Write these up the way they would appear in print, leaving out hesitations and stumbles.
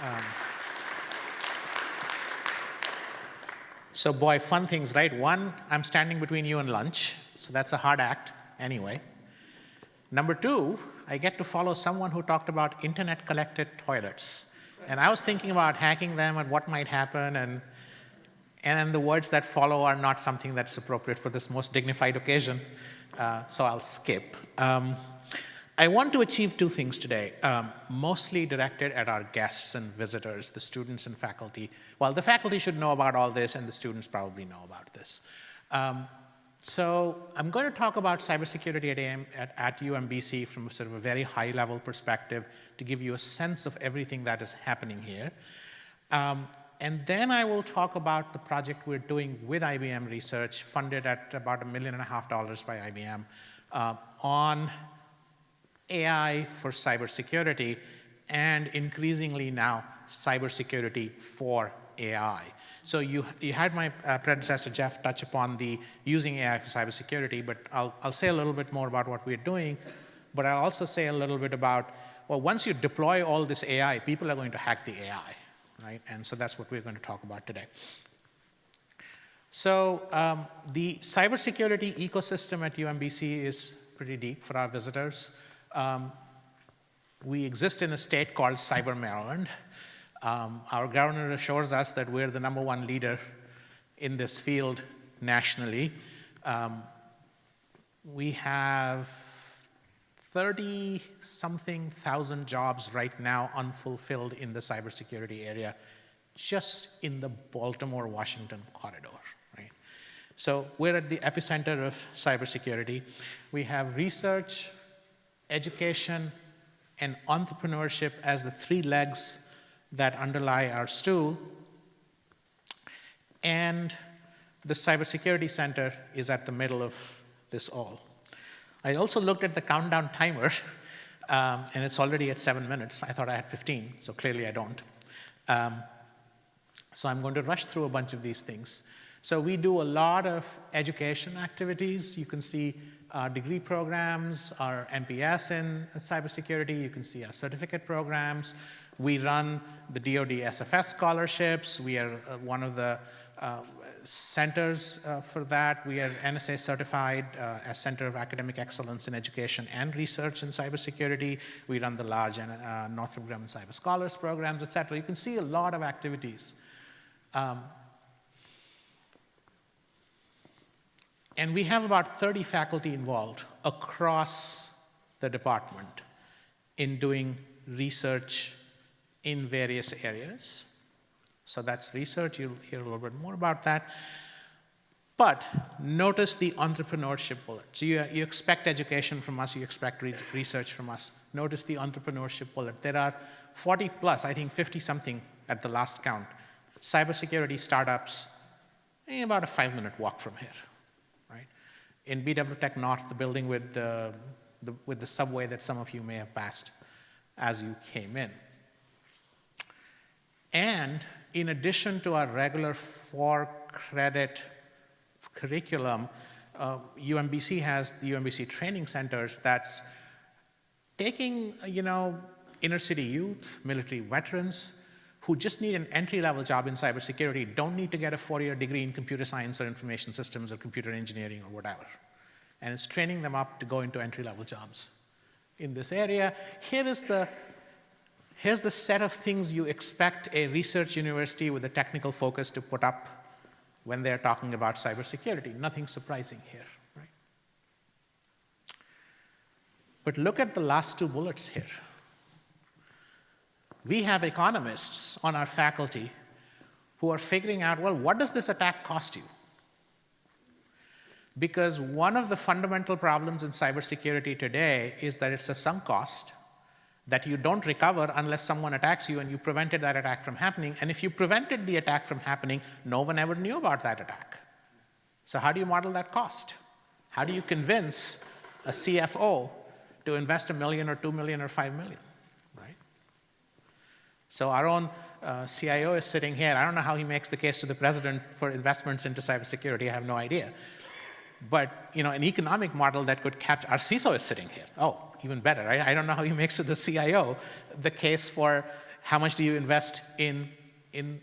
Um, so boy, fun things, right? One, I'm standing between you and lunch, so that's a hard act anyway. Number two, I get to follow someone who talked about internet-connected toilets. And I was thinking about hacking them and what might happen, and the words that follow are not something that's appropriate for this most dignified occasion, so I'll skip. I want to achieve two things today, mostly directed at our guests and visitors, the students and faculty. Well, the faculty should know about all this, and the students probably know about this. So I'm going to talk about cybersecurity at UMBC from sort of a very high-level perspective to give you a sense of everything that is happening here. And then I will talk about the project we're doing with IBM Research, funded at about $1.5 million by IBM, on AI for cybersecurity, and increasingly now, cybersecurity for AI. So you had my predecessor, Jeff, touch upon the using AI for cybersecurity, but I'll say a little bit more about what we're doing, but I'll also say a little bit about, well, once you deploy all this AI, people are going to hack the AI, right? And so that's what we're going to talk about today. So the cybersecurity ecosystem at UMBC is pretty deep for our visitors. We exist in a state called Cyber Maryland. Our governor assures us that we're the #1 leader in this field nationally. We have 30-something thousand jobs right now unfulfilled in the cybersecurity area, just in the Baltimore-Washington corridor, right? So we're at the epicenter of cybersecurity. We have research, education, and entrepreneurship as the three legs that underlie our stool. And the Cybersecurity Center is at the middle of this all. I also looked at the countdown timer, and it's already at 7 minutes. I thought I had 15, so clearly I don't. So I'm going to rush through a bunch of these things. So we do a lot of education activities. You can see our degree programs, our MPS in cybersecurity. You can see our certificate programs. We run the DoD SFS scholarships. We are one of the centers for that. We are NSA certified as Center of Academic Excellence in Education and Research in Cybersecurity. We run the large Northrop Grumman Cyberscholars programs, et cetera. You can see a lot of activities. And we have about 30 faculty involved across the department in doing research in various areas. So that's research. You'll hear a little bit more about that. But notice the entrepreneurship bullet. So you expect education from us. You expect research from us. Notice the entrepreneurship bullet. There are 40 plus, I think 50-something at the last count, cybersecurity startups, about a 5-minute walk from here. In BW Tech North, the building with the subway that some of you may have passed as you came in. And in addition to our regular 4-credit curriculum, UMBC has the UMBC training centers that's taking, inner city youth, military veterans, who just need an entry-level job in cybersecurity, don't need to get a 4-year degree in computer science or information systems or computer engineering or whatever. And it's training them up to go into entry-level jobs in this area. Here's the set of things you expect a research university with a technical focus to put up when they're talking about cybersecurity. Nothing surprising here, right? But look at the last 2 bullets here. We have economists on our faculty who are figuring out, well, what does this attack cost you? Because one of the fundamental problems in cybersecurity today is that it's a sunk cost that you don't recover unless someone attacks you and you prevented that attack from happening. And if you prevented the attack from happening, no one ever knew about that attack. So how do you model that cost? How do you convince a CFO to invest $1 million or $2 million or $5 million? So our own CIO is sitting here. I don't know how he makes the case to the president for investments into cybersecurity. I have no idea. But an economic model that could capture, our CISO is sitting here. Oh, even better, right? I don't know how he makes to the CIO the case for how much do you invest in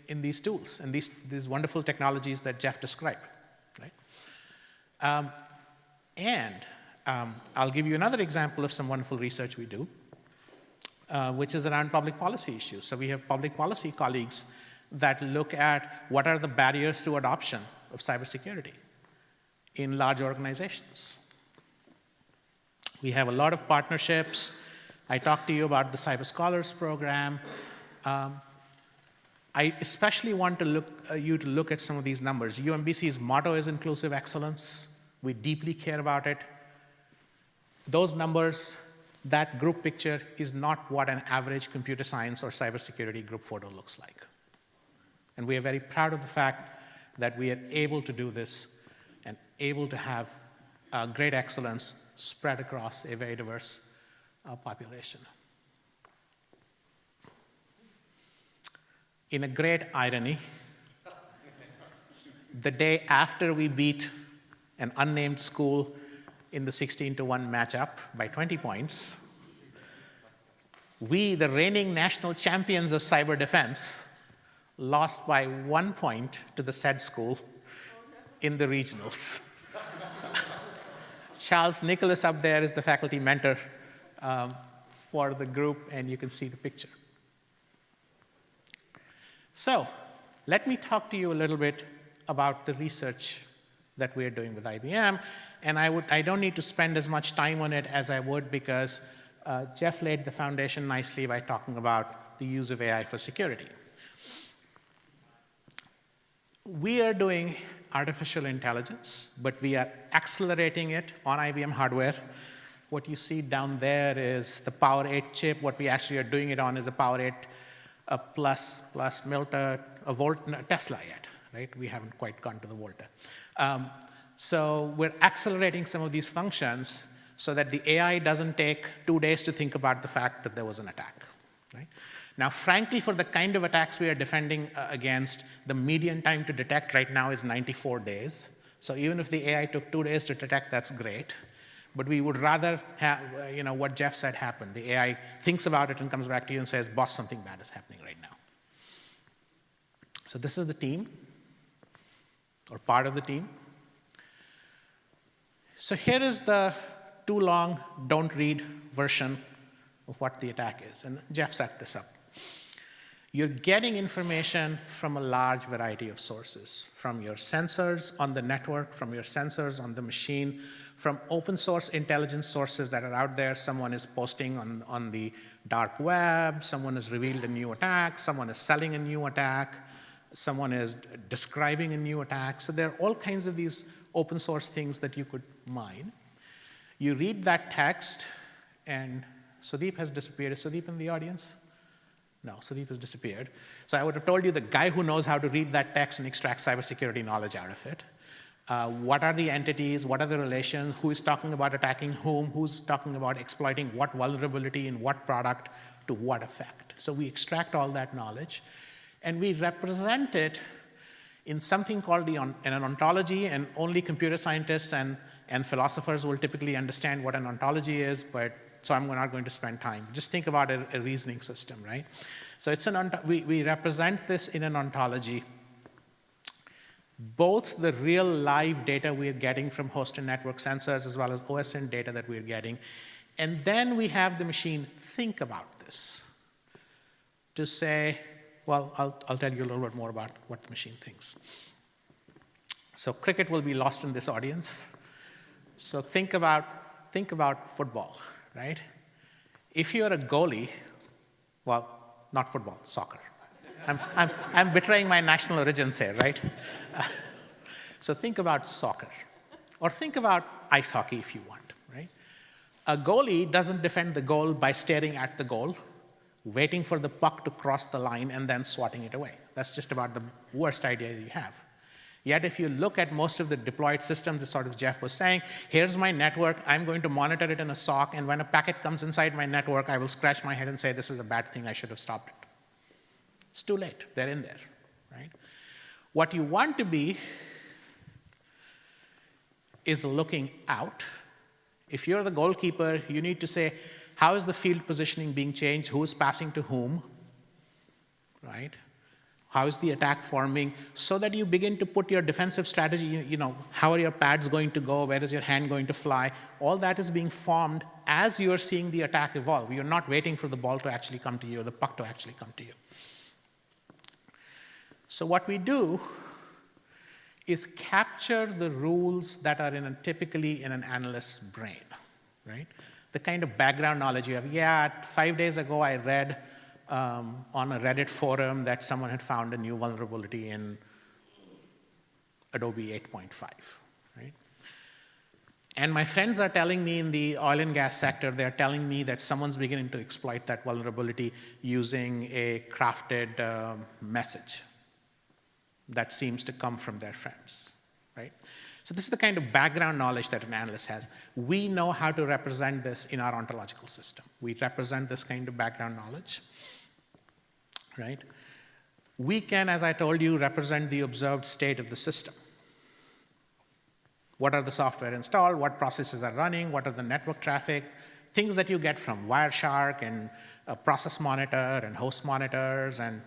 these tools and these wonderful technologies that Jeff described, right? I'll give you another example of some wonderful research we do, which is around public policy issues. So we have public policy colleagues that look at what are the barriers to adoption of cybersecurity in large organizations. We have a lot of partnerships. I talked to you about the Cyberscholars program. I especially want you to look at some of these numbers. UMBC's motto is inclusive excellence. We deeply care about it. Those numbers, that group picture is not what an average computer science or cybersecurity group photo looks like. And we are very proud of the fact that we are able to do this and able to have great excellence spread across a very diverse population. In a great irony, the day after we beat an unnamed school in the 16-1 matchup by 20 points, we, the reigning national champions of cyber defense, lost by 1 point to the said school in the regionals. Charles Nicholas up there is the faculty mentor for the group, and you can see the picture. So let me talk to you a little bit about the research that we are doing with IBM. And I don't need to spend as much time on it as I would, because Jeff laid the foundation nicely by talking about the use of AI for security. We are doing artificial intelligence, but we are accelerating it on IBM hardware. What you see down there is the Power 8 chip. What we actually are doing it on is a Power 8 plus Milta, a Tesla yet, right? We haven't quite gone to the Volta. So we're accelerating some of these functions so that the AI doesn't take 2 days to think about the fact that there was an attack, right? Now, frankly, for the kind of attacks we are defending against, the median time to detect right now is 94 days. So even if the AI took 2 days to detect, that's great. But we would rather have, what Jeff said happen. The AI thinks about it and comes back to you and says, boss, something bad is happening right now. So this is the team, or part of the team. So here is the too long, don't read version of what the attack is. And Jeff set this up. You're getting information from a large variety of sources, from your sensors on the network, from your sensors on the machine, from open source intelligence sources that are out there. Someone is posting on the dark web, someone has revealed a new attack, someone is selling a new attack, someone is describing a new attack. So there are all kinds of these open source things that you could mine. You read that text, and Sudeep has disappeared. Is Sudeep in the audience? No, Sudeep has disappeared. So I would have told you the guy who knows how to read that text and extract cybersecurity knowledge out of it. What are the entities? What are the relations? Who is talking about attacking whom? Who's talking about exploiting what vulnerability in what product to what effect? So we extract all that knowledge, and we represent it in something called an ontology, and only computer scientists and philosophers will typically understand what an ontology is, but so I'm not going to spend time. Just think about a reasoning system, right? So it's we represent this in an ontology. Both the real live data we're getting from host and network sensors, as well as OSN data that we're getting. And then we have the machine think about this to say, well, I'll tell you a little bit more about what the machine thinks. So cricket will be lost in this audience. So think about football, right? If you're a goalie, well, not football, soccer. I'm betraying my national origins here, right? So think about soccer, or think about ice hockey if you want, right? A goalie doesn't defend the goal by staring at the goal, waiting for the puck to cross the line and then swatting it away. That's just about the worst idea you have. Yet if you look at most of the deployed systems, as sort of Jeff was saying, here's my network, I'm going to monitor it in a SOC, and when a packet comes inside my network, I will scratch my head and say, this is a bad thing, I should have stopped it. It's too late, they're in there, right? What you want to be is looking out. If you're the goalkeeper, you need to say, how is the field positioning being changed? Who is passing to whom? right? How is the attack forming? So that you begin to put your defensive strategy, how are your pads going to go? Where is your hand going to fly? All that is being formed as you're seeing the attack evolve. You're not waiting for the ball to actually come to you or the puck to actually come to you. So what we do is capture the rules that are typically in an analyst's brain, right? The kind of background knowledge you have. Yeah, 5 days ago I read on a Reddit forum that someone had found a new vulnerability in Adobe 8.5, right? And my friends are telling me in the oil and gas sector, they're telling me that someone's beginning to exploit that vulnerability using a crafted message that seems to come from their friends, right? So this is the kind of background knowledge that an analyst has. We know how to represent this in our ontological system. We represent this kind of background knowledge, right? We can, as I told you, represent the observed state of the system. What are the software installed? What processes are running? What are the network traffic? Things that you get from Wireshark and process monitor and host monitors and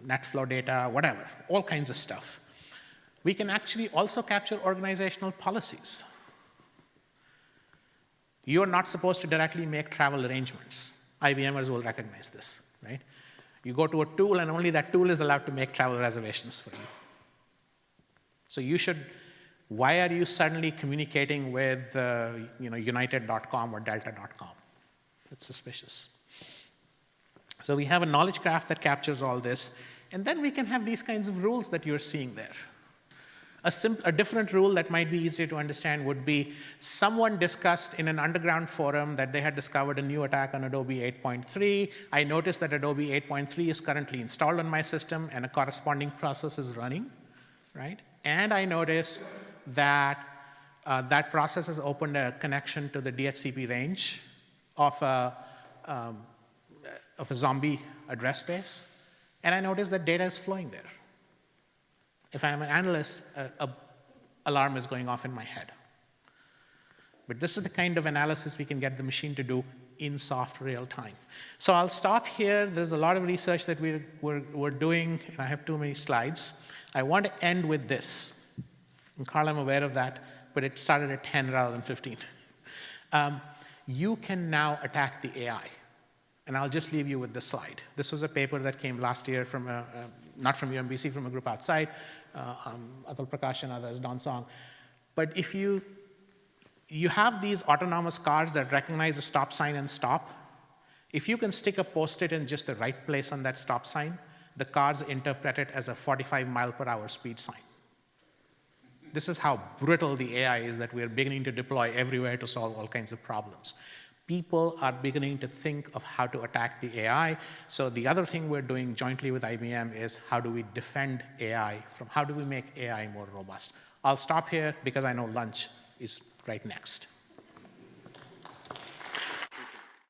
NetFlow data, whatever, all kinds of stuff. We can actually also capture organizational policies. You're not supposed to directly make travel arrangements. IBMers will recognize this, right? You go to a tool, and only that tool is allowed to make travel reservations for you. So why are you suddenly communicating with United.com or Delta.com? It's suspicious. So we have a knowledge graph that captures all this, and then we can have these kinds of rules that you're seeing there. A different rule that might be easier to understand would be someone discussed in an underground forum that they had discovered a new attack on Adobe 8.3. I noticed that Adobe 8.3 is currently installed on my system and a corresponding process is running, right? And I noticed that that process has opened a connection to the DHCP range of a zombie address space. And I noticed that data is flowing there. If I'm an analyst, an alarm is going off in my head. But this is the kind of analysis we can get the machine to do in soft real time. So I'll stop here. There's a lot of research that we're doing, and I have too many slides. I want to end with this. And Carl, I'm aware of that, but it started at 10 rather than 15. You can now attack the AI. And I'll just leave you with this slide. This was a paper that came last year from not from UMBC, from a group outside, Atul Prakash and others, Don Song. But if you have these autonomous cars that recognize the stop sign and stop, if you can stick a Post-it in just the right place on that stop sign, the cars interpret it as a 45-mile-per-hour speed sign. This is how brittle the AI is that we're beginning to deploy everywhere to solve all kinds of problems. People are beginning to think of how to attack the AI. So the other thing we're doing jointly with IBM is how do we defend AI how do we make AI more robust? I'll stop here because I know lunch is right next.